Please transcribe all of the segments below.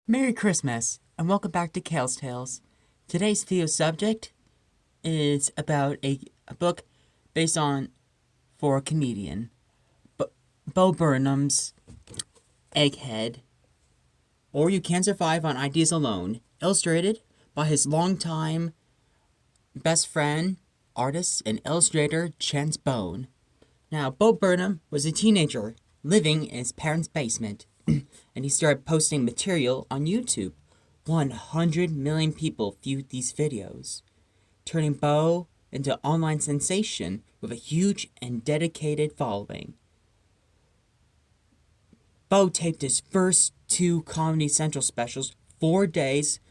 Merry Christmas, and welcome back to Kales Tales. Today's video subject is about a book based on for a comedian, Bo Burnham's Egghead, or You Can't Survive on Ideas Alone, illustrated by his longtime best friend, artist, and illustrator, Chance Bone. Now, Bo Burnham was a teenager living in his parents' basement, and he started posting material on YouTube. 100 million people viewed these videos, turning Bo into an online sensation with a huge and dedicated following. Bo taped his first two Comedy Central specials 4 days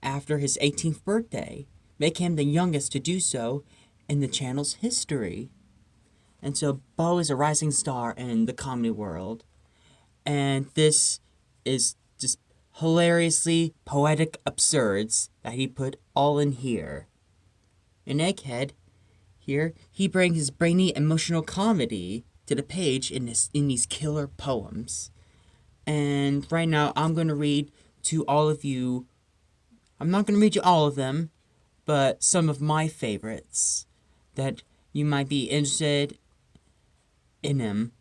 after his 18th birthday, making him the youngest to do so in the channel's history. And so Bo is a rising star in the comedy world. And this is just hilariously poetic absurds that he put all in here. In Egghead, here, he brings his brainy emotional comedy to the page in these killer poems. And right now, I'm going to read to all of you. I'm not going to read you all of them, but some of my favorites that you might be interested in them.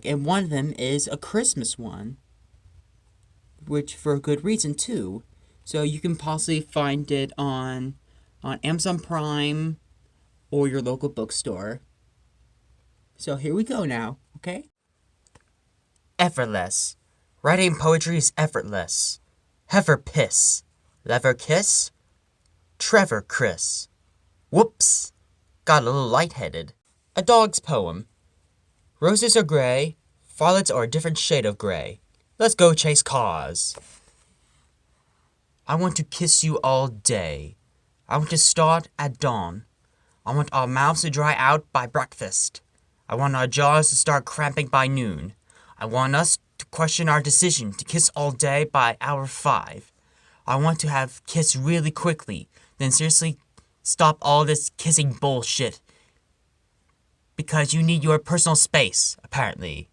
And one of them is a Christmas one, which for a good reason too. So you can possibly find it on Amazon Prime or your local bookstore. So here we go now, okay? Effortless. Writing poetry is effortless. Heifer piss. Lever kiss. Trevor Chris. Whoops. Got a little lightheaded. A dog's poem. Roses are gray, violets are a different shade of gray. Let's go chase cars. I want to kiss you all day. I want to start at dawn. I want our mouths to dry out by breakfast. I want our jaws to start cramping by noon. I want us to question our decision to kiss all day by hour 5. I want to have kiss really quickly, then seriously stop all this kissing bullshit. Because you need your personal space, apparently.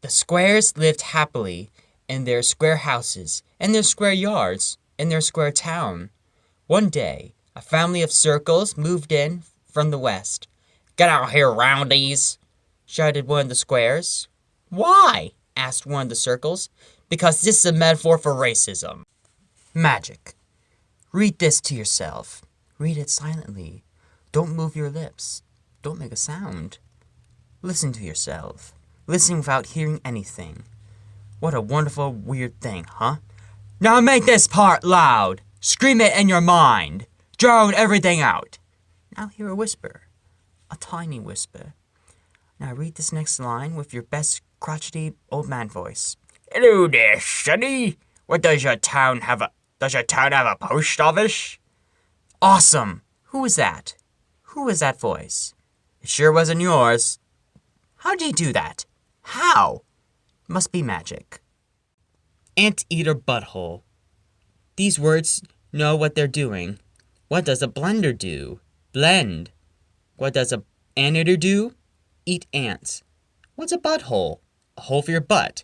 The squares lived happily in their square houses, in their square yards, in their square town. One day, a family of circles moved in from the west. "Get out here, roundies!" shouted one of the squares. "Why?" asked one of the circles. "Because this is a metaphor for racism." Magic. Read this to yourself. Read it silently. Don't move your lips. Don't make a sound. Listen to yourself. Listen without hearing anything. What a wonderful, weird thing, huh? Now make this part loud. Scream it in your mind. Drone everything out. Now hear a whisper. A tiny whisper. Now read this next line with your best crotchety old man voice. "Hello there, sonny. Does your town have a post office?" Awesome. Who was that? Who was that voice? It sure wasn't yours. How'd you do that? How? Must be magic. Anteater butthole. These words know what they're doing. What does a blender do? Blend. What does a anteater do? Eat ants. What's a butthole? A hole for your butt.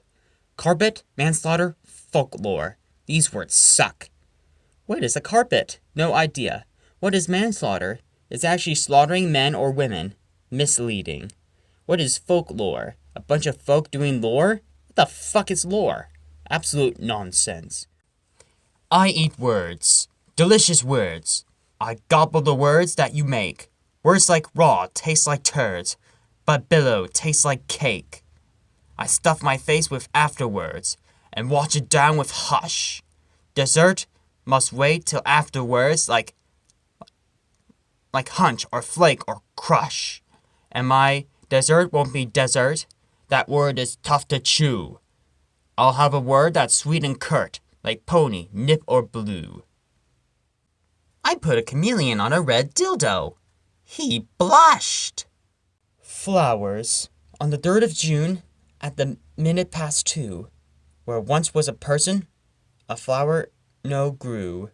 Carpet, manslaughter, folklore. These words suck. What is a carpet? No idea. What is manslaughter? It's actually slaughtering men or women. Misleading. What is folklore? A bunch of folk doing lore? What the fuck is lore? Absolute nonsense. I eat words. Delicious words. I gobble the words that you make. Words like raw taste like turds, but billow tastes like cake. I stuff my face with afterwards and wash it down with hush. Dessert must wait till afterwards like hunch or flake or crush. And my dessert won't be dessert. That word is tough to chew. I'll have a word that's sweet and curt, like pony, nip, or blue. I put a chameleon on a red dildo. He blushed. Flowers. On the 3rd of June, at the 2:02, where once was a person, a flower no grew.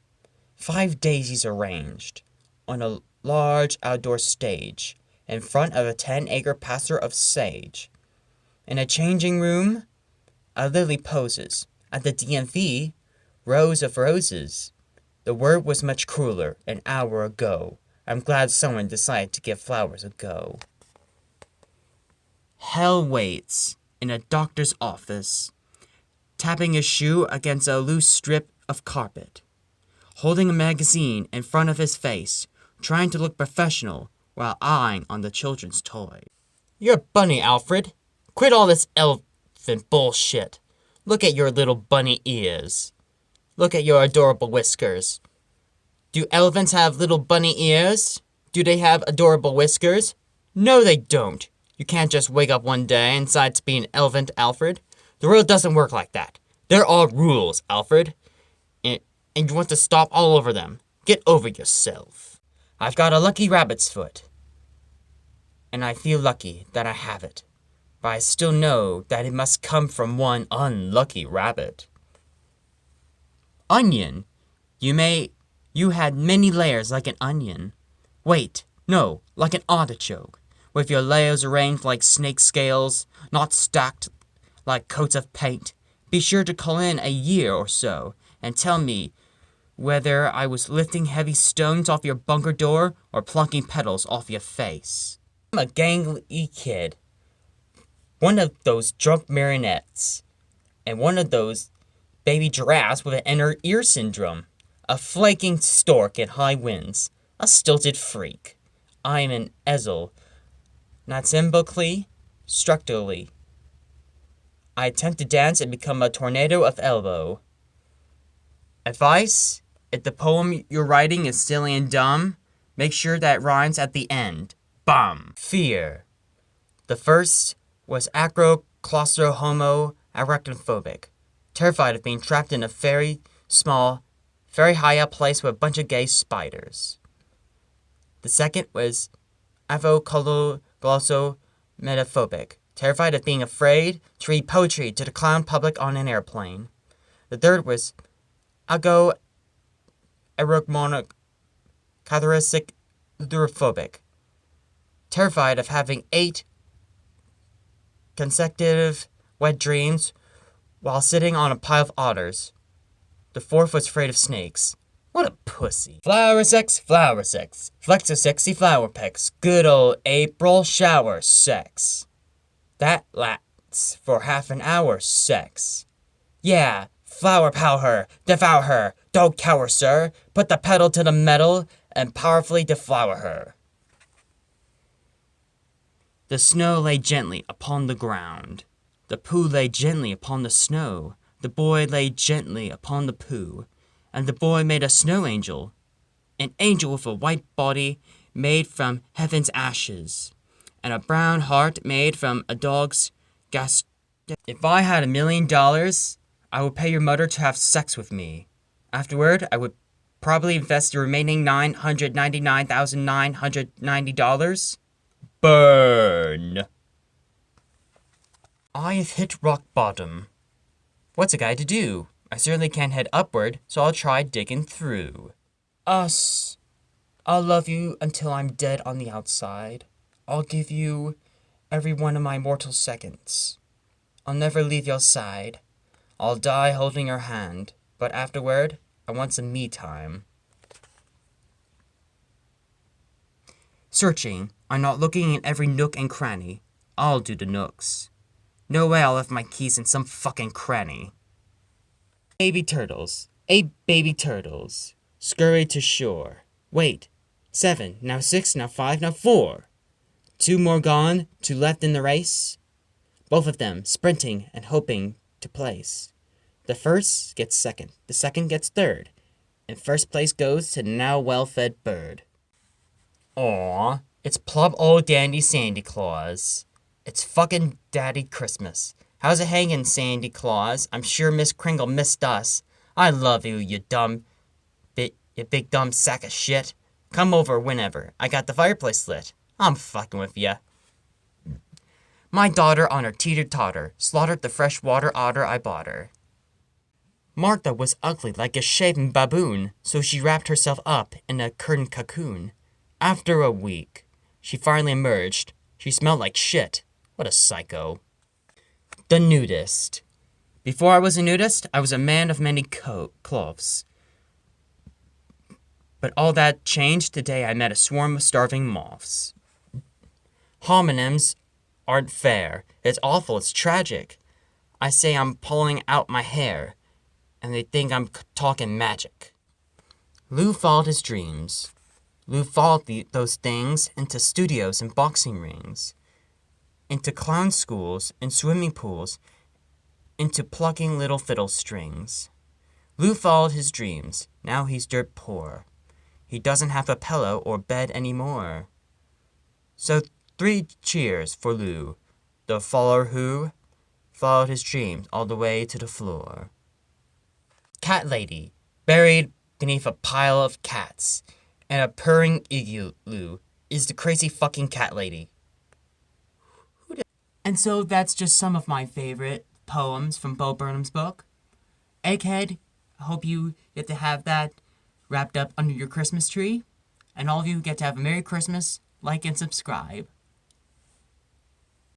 5 daisies arranged on a large outdoor stage in front of a 10-acre pasture of sage. In a changing room, a lily poses At the DMV, rows of roses. The word was much crueler an hour ago. I'm glad someone decided to give flowers a go. Hell waits in a doctor's office, tapping his shoe against a loose strip of carpet, holding a magazine in front of his face, trying to look professional while eyeing on the children's toy. You're a bunny, Alfred. Quit all this elephant bullshit. Look at your little bunny ears. Look at your adorable whiskers. Do elephants have little bunny ears? Do they have adorable whiskers? No, they don't. You can't just wake up one day and decide to be an elephant, Alfred. The world doesn't work like that. There are rules, Alfred. And you want to stop all over them. Get over yourself. I've got a lucky rabbit's foot. And I feel lucky that I have it. But I still know that it must come from one unlucky rabbit. Onion. You had many layers like an onion. Wait, no, like an artichoke. With your layers arranged like snake scales, not stacked like coats of paint. Be sure to call in a year or so and tell me whether I was lifting heavy stones off your bunker door or plunking petals off your face. I'm a gangly kid. One of those drunk marionettes. And one of those baby giraffes with an inner ear syndrome. A flaking stork in high winds. A stilted freak. I'm an ezel. Not symbolically, structurally. I attempt to dance and become a tornado of elbow. Advice? If the poem you're writing is silly and dumb, make sure that it rhymes at the end. Bum. Fear. The first was acro-claustro-homo-arachnophobic. Terrified of being trapped in a very small, very high up place with a bunch of gay spiders. The second was avocologlosso-metaphobic. Terrified of being afraid to read poetry to the clown public on an airplane. The third was ago-erogmonocatharistic-phobic. Terrified of having 8 consecutive wet dreams while sitting on a pile of otters. The fourth was afraid of snakes. What a pussy. Flower sex, flex a sexy flower pecs, good old April shower sex. That lasts for half an hour sex. Yeah, flower power her, devour her, don't cower sir, put the pedal to the metal and powerfully deflower her. The snow lay gently upon the ground. The poo lay gently upon the snow. The boy lay gently upon the poo. And the boy made a snow angel. An angel with a white body made from heaven's ashes. And a brown heart made from a dog's gas. If I had $1 million, I would pay your mother to have sex with me. Afterward, I would probably invest the remaining $999,990. Burn. I have hit rock bottom. What's a guy to do? I certainly can't head upward, so I'll try digging through. Us. I'll love you until I'm dead on the outside. I'll give you every one of my mortal seconds. I'll never leave your side. I'll die holding your hand, but afterward, I want some me time. Searching, I'm not looking in every nook and cranny. I'll do the nooks. No way I'll left my keys in some fucking cranny. Baby turtles, 8 baby turtles, scurry to shore. Wait, 7, now 6, now 5, now 4. 2 more gone, 2 left in the race. Both of them sprinting and hoping to place. The first gets second, the second gets third, and first place goes to the now well-fed bird. Aw, it's plump old dandy Sandy Claus. It's fucking Daddy Christmas. How's it hanging, Sandy Claus? I'm sure Miss Kringle missed us. I love you, you big dumb sack of shit. Come over whenever. I got the fireplace lit. I'm fucking with ya. My daughter on her teeter-totter slaughtered the freshwater otter I bought her. Martha was ugly like a shaven baboon, so she wrapped herself up in a curtain cocoon. After a week, she finally emerged. She smelled like shit. What a psycho. The nudist. Before I was a nudist, I was a man of many clothes. But all that changed the day I met a swarm of starving moths. Homonyms aren't fair. It's awful, it's tragic. I say I'm pulling out my hair, and they think I'm talking magic. Lou followed his dreams. Lou followed those things into studios and boxing rings, into clown schools and swimming pools, into plucking little fiddle strings. Lou followed his dreams. Now he's dirt poor. He doesn't have a pillow or bed anymore. So 3 cheers for Lou, the follower who followed his dreams all the way to the floor. Cat Lady, buried beneath a pile of cats, and a purring igloo, is the crazy fucking cat lady. And so that's just some of my favorite poems from Bo Burnham's book. Egghead, I hope you get to have that wrapped up under your Christmas tree. And all of you get to have a Merry Christmas, like and subscribe.